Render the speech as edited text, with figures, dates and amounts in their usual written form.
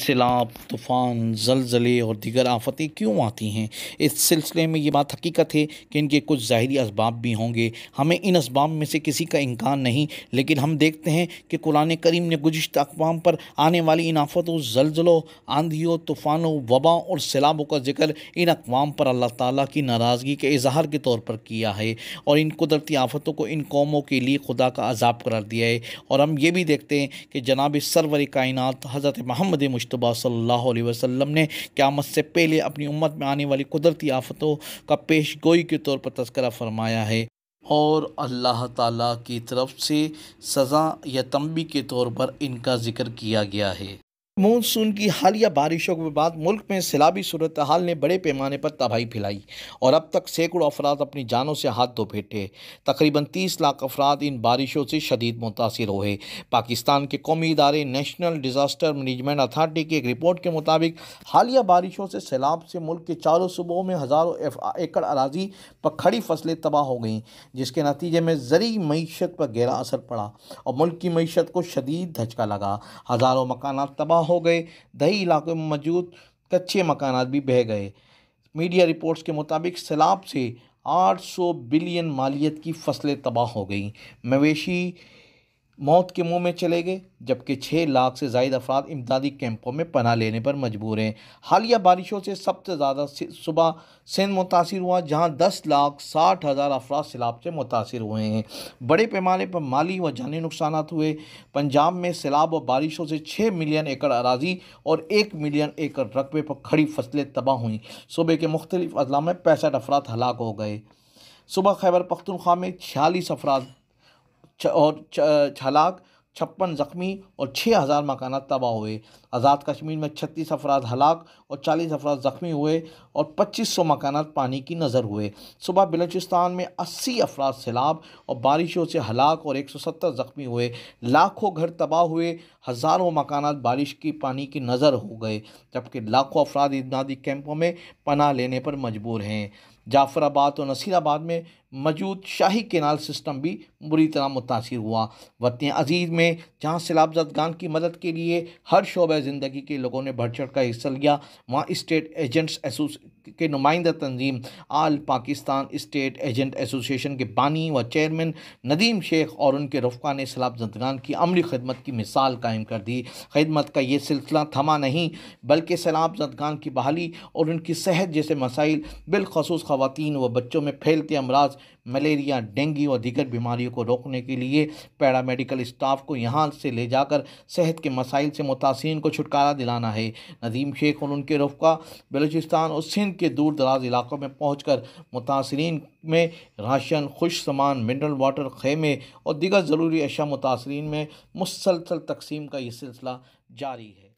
सैलाब, तूफ़ान, ज़लज़ले और दीगर आफ़तें क्यों आती हैं? इस सिलसिले में ये बात हकीकत है कि इनके कुछ ज़ाहिरी असबाब भी होंगे। हमें इन असबाब में से किसी का इनकार नहीं, लेकिन हम देखते हैं कि कुरान करीम ने गुज़िश्ता अक़वाम पर आने वाली इन आफ़तों, ज़लज़लों, आंधियों, तूफ़ानों, वबा और सैलाबों का ज़िक्र इन अक़वाम पर अल्लाह ताला की नाराज़गी के इज़हार के तौर पर किया है और इन कुदरती आफ़तों को इन कौमों के लिए खुदा का अज़ाब करार दिया है। और हम ये भी देखते हैं कि जनाब सरवर कायनात हज़रत मोहम्मद मुज्तबा सल्लल्लाहु अलैहि वसल्लम ने क़यामत से पहले अपनी उम्मत में आने वाली कुदरती आफ़तों का पेश गोई के तौर पर तज़किरा फरमाया है और अल्लाह ताला की तरफ से सज़ा या तंबी के तौर पर इनका ज़िक्र किया गया है। मानसून की हालिया बारिशों के बाद मुल्क में सैलाबी सूरत हाल ने बड़े पैमाने पर तबाही फैलाई और अब तक सैकड़ों अफराद अपनी जानों से हाथ धो बैठे। तकरीबन 30 लाख अफराद इन बारिशों से शदीद मुतासिर हुए। पाकिस्तान के कौमी इदारे नेशनल डिज़ास्टर मैनेजमेंट अथॉरिटी की एक रिपोर्ट के मुताबिक हालिया बारिशों से सैलाब से मुल्क के चारों सूबों में हज़ारों एकड़ अराजी पर खड़ी फसलें तबाह हो गईं, जिसके नतीजे में ज़रूरी मईशत पर गहरा असर पड़ा और मुल्क की मईशत को शदीद धचका लगा। हज़ारों मकानात तबाह हो गए, दही इलाकों में मौजूद कच्चे मकानात भी बह गए। मीडिया रिपोर्ट्स के मुताबिक सैलाब से 800 बिलियन मालियत की फसलें तबाह हो गईं, मवेशी मौत के मुंह में चले गए, जबकि 6 लाख से ज़ायद अफराद इमदादी कैंपों में पनाह लेने पर मजबूर हैं। हालिया बारिशों से सबसे ज़्यादा सुबह सिंध मुतासिर हुआ, जहां 10,60,000 अफराद सैलाब से मुतासिर हुए हैं। बड़े पैमाने पर माली व जानी नुकसान हुए। पंजाब में सैलाब और बारिशों से 6 मिलियन एकड़ अराजी और 1 मिलियन एकड़ रकबे पर खड़ी फसलें तबाह हुईं। सूबे के मुख्तलिफ अजला में 65 अफराद हलाक हो गए। सुबह खैबर पख्तूनख्वा में 46 अफराद हलाक, 56 ज़ख्मी और 6,000 मकानात तबाह हुए। आज़ाद कश्मीर में 36 अफराद हलाक और 40 अफराद ज़ख्मी हुए और 2500 मकानात पानी की नज़र हुए। सुबह बलूचिस्तान में 80 अफराद सैलाब और बारिशों से हलाक और 170 ज़ख्मी हुए। लाखों घर तबाह हुए, हज़ारों मकानात बारिश की पानी की नज़र हो गए, जबकि लाखों अफराद इमदादी कैंपों में पनाह लेने पर मजबूर हैं। जाफराबाद और नसीराबाद में मौजूद शाही केनाल सिस्टम भी बुरी तरह मुतासिर हुआ। वतन अजीज़ में जहाँ सैलाबज़दगान की मदद के लिए हर शोबे ज़िंदगी के लोगों ने बढ़ चढ़ कर हिस्सा लिया, वहाँ स्टेट एजेंट्स के नुमाइंदा तंजीम आल पाकिस्तान स्टेट एजेंट एसोसिएशन के बानी व चेयरमैन नदीम शेख और उनके रफ़्क़ा ने सैलाबज़दगान की अमली खिदमत की मिसाल कायम कर दी। खिदमत का ये सिलसिला थमा नहीं, बल्कि सैलाबज़दगान की बहाली और उनकी सेहत जैसे मसाइल, बिलखसूस ख़वातीन व बच्चों में फैलते अमराज, मलेरिया, डेंगू और दीगर बीमारियों को रोकने के लिए पैरामेडिकल स्टाफ को यहाँ से ले जाकर सेहत के मसाइल से मुतासिरीन को छुटकारा दिलाना है। नदीम शेख और उनके रफ़्क़ा बलूचिस्तान और सिंध के दूर दराज इलाकों में पहुँच कर मुतासिरीन में राशन, खुश सामान, मिनरल वाटर, खेमे और दीगर ज़रूरी अशिया मुतासिरीन में मुसलसल तकसीम का ये सिलसिला जारी है।